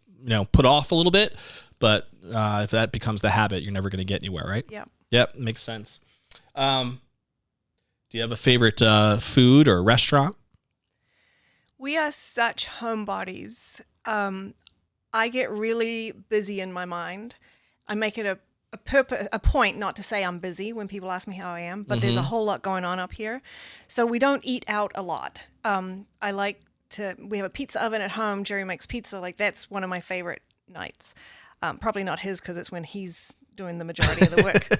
[SPEAKER 1] put off a little bit. But if that becomes the habit, you're never going to get anywhere, right?
[SPEAKER 2] Yeah.
[SPEAKER 1] Yep, makes sense. Do you have a favorite food or restaurant?
[SPEAKER 2] We are such homebodies. I get really busy in my mind. I make it a point not to say I'm busy when people ask me how I am, but there's a whole lot going on up here. So we don't eat out a lot. I like we have a pizza oven at home. Jerry makes pizza. Like, that's one of my favorite nights. Probably not his because it's when he's doing the majority of the work.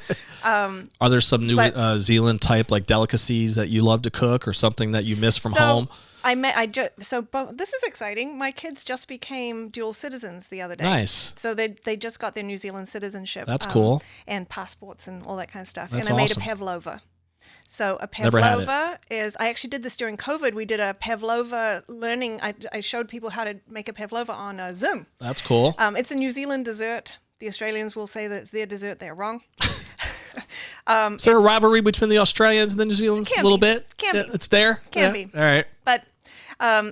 [SPEAKER 1] Are there some New Zealand type like delicacies that you love to cook, or something that you miss from home?
[SPEAKER 2] This is exciting. My kids just became dual citizens the other day.
[SPEAKER 1] Nice.
[SPEAKER 2] So they just got their New Zealand citizenship.
[SPEAKER 1] That's cool.
[SPEAKER 2] And passports and all that kind of stuff.
[SPEAKER 1] That's
[SPEAKER 2] and I
[SPEAKER 1] awesome.
[SPEAKER 2] made a pavlova. So a
[SPEAKER 1] Never had
[SPEAKER 2] pavlova is, I actually did this during COVID. We did a pavlova learning. I showed people how to make a pavlova on Zoom.
[SPEAKER 1] That's cool.
[SPEAKER 2] It's a New Zealand dessert. The Australians will say that it's their dessert. They're wrong.
[SPEAKER 1] Is there a rivalry between the Australians and the New Zealanders a little bit?
[SPEAKER 2] Can be.
[SPEAKER 1] It's there?
[SPEAKER 2] Can be.
[SPEAKER 1] All right.
[SPEAKER 2] But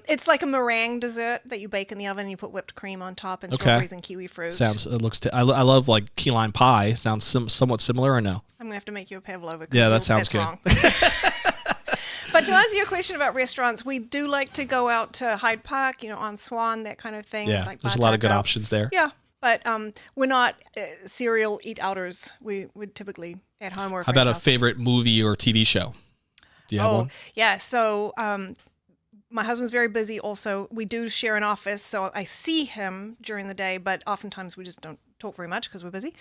[SPEAKER 2] it's like a meringue dessert that you bake in the oven and you put whipped cream on top and strawberries and kiwi fruit.
[SPEAKER 1] I love like key lime pie. Sounds somewhat similar, or no?
[SPEAKER 2] I'm going to have to make you a pavlova.
[SPEAKER 1] Yeah, that sounds good.
[SPEAKER 2] But to answer your question about restaurants, we do like to go out to Hyde Park, on Swan, that kind of thing.
[SPEAKER 1] Yeah,
[SPEAKER 2] like
[SPEAKER 1] there's a lot of good options there.
[SPEAKER 2] Yeah, but we're not serial eat-outers. We're typically at home or
[SPEAKER 1] How about a favorite movie or TV show? Do you have one?
[SPEAKER 2] Yeah, so my husband's very busy also. We do share an office, so I see him during the day, but oftentimes we just don't talk very much because we're busy.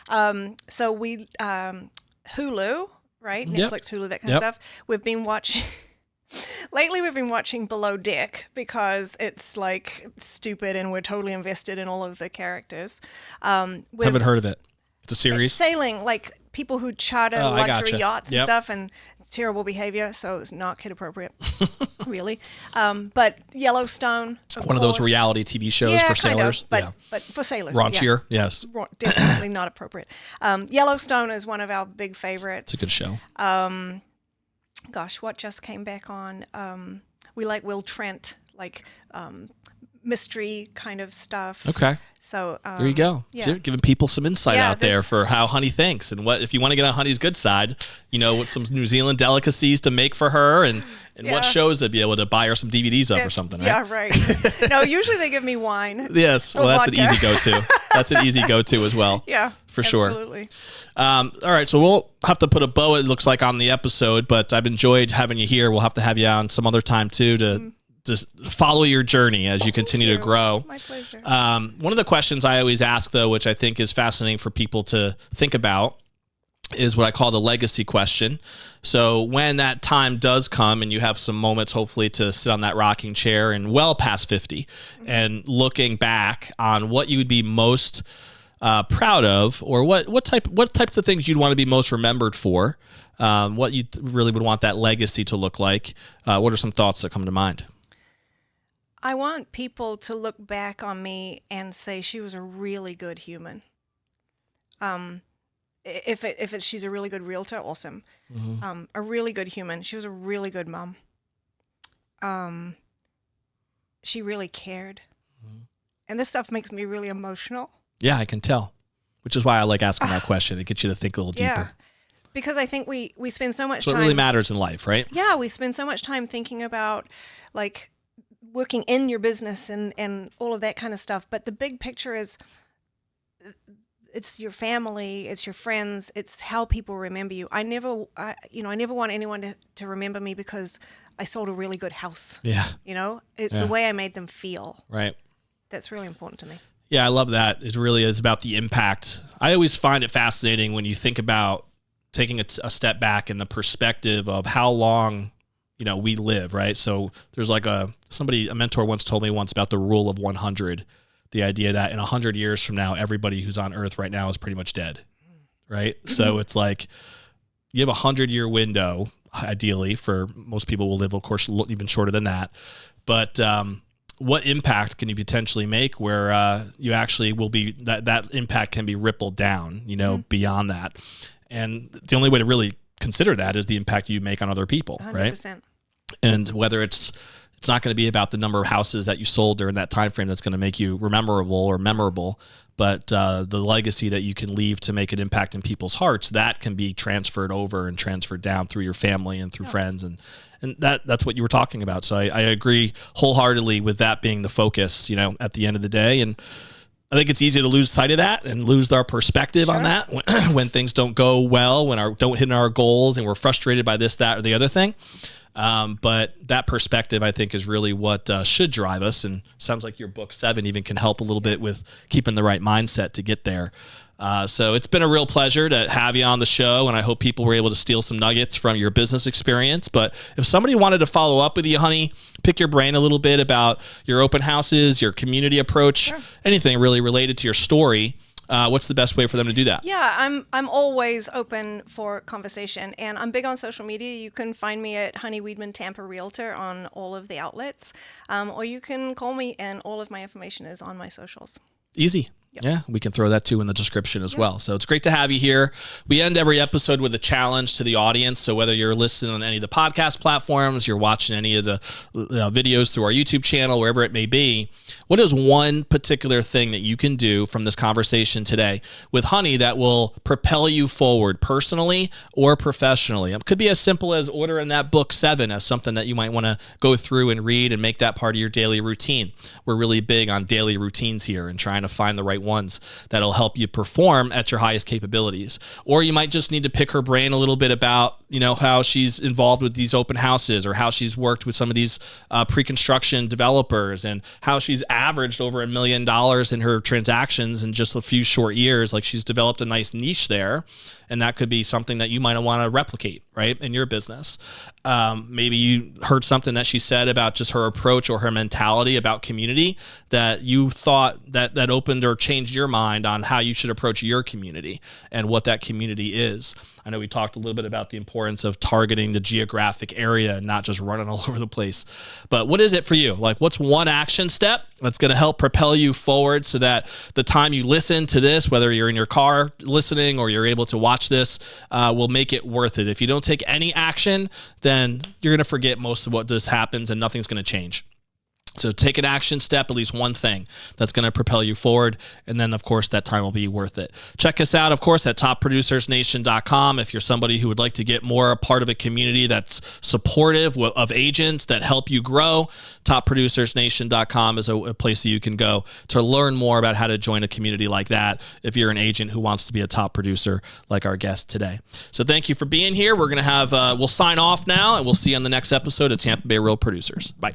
[SPEAKER 2] So we, Hulu, right?
[SPEAKER 1] Yep.
[SPEAKER 2] Netflix, Hulu, that kind of stuff. We've been watching... Lately, we've been watching Below Deck because it's like stupid and we're totally invested in all of the characters.
[SPEAKER 1] Haven't heard of it. It's a series?
[SPEAKER 2] It's sailing, like people who charter luxury yachts and stuff, and it's terrible behavior, so it's not kid appropriate, really. But Yellowstone,
[SPEAKER 1] one of those reality TV shows for sailors.
[SPEAKER 2] But for sailors.
[SPEAKER 1] Raunchier, yes.
[SPEAKER 2] Definitely not appropriate. Yellowstone is one of our big favorites.
[SPEAKER 1] It's a good show.
[SPEAKER 2] Gosh, what just came back on? We like Will Trent, like mystery kind of stuff.
[SPEAKER 1] Okay.
[SPEAKER 2] So
[SPEAKER 1] there you go.
[SPEAKER 2] Yeah.
[SPEAKER 1] So you're giving people some insight out there for how Honey thinks, and what if you want to get on Honey's good side, what some New Zealand delicacies to make for her, and what shows they'd be able to buy her some DVDs of or something, right?
[SPEAKER 2] Yeah, right. No, usually they give me wine.
[SPEAKER 1] Yes, well, that's
[SPEAKER 2] vodka.
[SPEAKER 1] an easy go-to. That's an easy go-to as well.
[SPEAKER 2] Yeah,
[SPEAKER 1] for sure.
[SPEAKER 2] Absolutely.
[SPEAKER 1] All right, so we'll have to put a bow, it looks like, on the episode, but I've enjoyed having you here. We'll have to have you on some other time too to just follow your journey as you continue to grow.
[SPEAKER 2] My pleasure.
[SPEAKER 1] One of the questions I always ask, though, which I think is fascinating for people to think about, is what I call the legacy question. So when that time does come and you have some moments, hopefully, to sit on that rocking chair and well past 50 and looking back on what you would be most proud of, or what types of things you'd want to be most remembered for, what you really would want that legacy to look like, what are some thoughts that come to mind?
[SPEAKER 2] I want people to look back on me and say she was a really good human. If she's a really good realtor, awesome.
[SPEAKER 1] Mm-hmm.
[SPEAKER 2] A really good human. She was a really good mom. She really cared. Mm-hmm. And this stuff makes me really emotional.
[SPEAKER 1] Yeah, I can tell, which is why I like asking that question. It gets you to think a little deeper.
[SPEAKER 2] Because I think we spend so much
[SPEAKER 1] time. So it really matters in life, right?
[SPEAKER 2] Yeah, we spend so much time thinking about, like, working in your business and all of that kind of stuff. But the big picture is, it's your family, it's your friends, it's how people remember you. I never want anyone to remember me because I sold a really good house.
[SPEAKER 1] Yeah.
[SPEAKER 2] It's the way I made them feel.
[SPEAKER 1] Right.
[SPEAKER 2] That's really important to me.
[SPEAKER 1] Yeah, I love that. It really is about the impact. I always find it fascinating when you think about taking a step back in the perspective of how long, we live, right? So there's like a mentor once told me once about the rule of 100, the idea that in 100 years from now, everybody who's on earth right now is pretty much dead, right? So it's like you have a 100-year window, ideally, for most people will live, of course, even shorter than that. But what impact can you potentially make where you actually will be, that impact can be rippled down, beyond that. And the only way to really consider that is the impact you make on other people, 100%. Right? And whether it's not going to be about the number of houses that you sold during that time frame that's going to make you memorable, but the legacy that you can leave to make an impact in people's hearts, that can be transferred over and transferred down through your family and through friends, and that's what you were talking about. So I agree wholeheartedly with that being the focus, at the end of the day. And I think it's easy to lose sight of that and lose our perspective on that when things don't go well, don't hit our goals, and we're frustrated by this, that, or the other thing. But that perspective, I think, is really what should drive us. And sounds like your book 7 even can help a little bit with keeping the right mindset to get there. So it's been a real pleasure to have you on the show, and I hope people were able to steal some nuggets from your business experience. But if somebody wanted to follow up with you, Honey, pick your brain a little bit about your open houses, your community approach,
[SPEAKER 2] Sure.
[SPEAKER 1] anything really related to your story, what's the best way for them to do that?
[SPEAKER 2] Yeah, I'm always open for conversation, and I'm big on social media. You can find me at Honey Weidman Tampa Realtor on all of the outlets, or you can call me, and all of my information is on my socials.
[SPEAKER 1] Easy.
[SPEAKER 2] Yep.
[SPEAKER 1] Yeah, we can throw that too in the description as well. So it's great to have you here. We end every episode with a challenge to the audience. So whether you're listening on any of the podcast platforms, you're watching any of the videos through our YouTube channel, wherever it may be, what is one particular thing that you can do from this conversation today with Honey that will propel you forward personally or professionally? It could be as simple as ordering that book 7 as something that you might want to go through and read and make that part of your daily routine. We're really big on daily routines here and trying to find the right ones that'll help you perform at your highest capabilities. Or you might just need to pick her brain a little bit about, how she's involved with these open houses, or how she's worked with some of these pre-construction developers, and how she's averaged over $1 million in her transactions in just a few short years. Like, she's developed a nice niche there, and that could be something that you might want to replicate, right, in your business. Maybe you heard something that she said about just her approach or her mentality about community that you thought that opened or changed your mind on how you should approach your community and what that community is. I know we talked a little bit about the importance of targeting the geographic area and not just running all over the place. But what is it for you? Like, what's one action step that's going to help propel you forward so that the time you listen to this, whether you're in your car listening or you're able to watch this, will make it worth it? If you don't take any action, then you're going to forget most of what just happens and nothing's going to change. So take an action step, at least one thing that's going to propel you forward. And then, of course, that time will be worth it. Check us out, of course, at topproducersnation.com. If you're somebody who would like to get more a part of a community that's supportive of agents that help you grow, topproducersnation.com is a place that you can go to learn more about how to join a community like that if you're an agent who wants to be a top producer like our guest today. So thank you for being here. We're going to have, we'll sign off now, and we'll see you on the next episode of Tampa Bay Real Producers. Bye.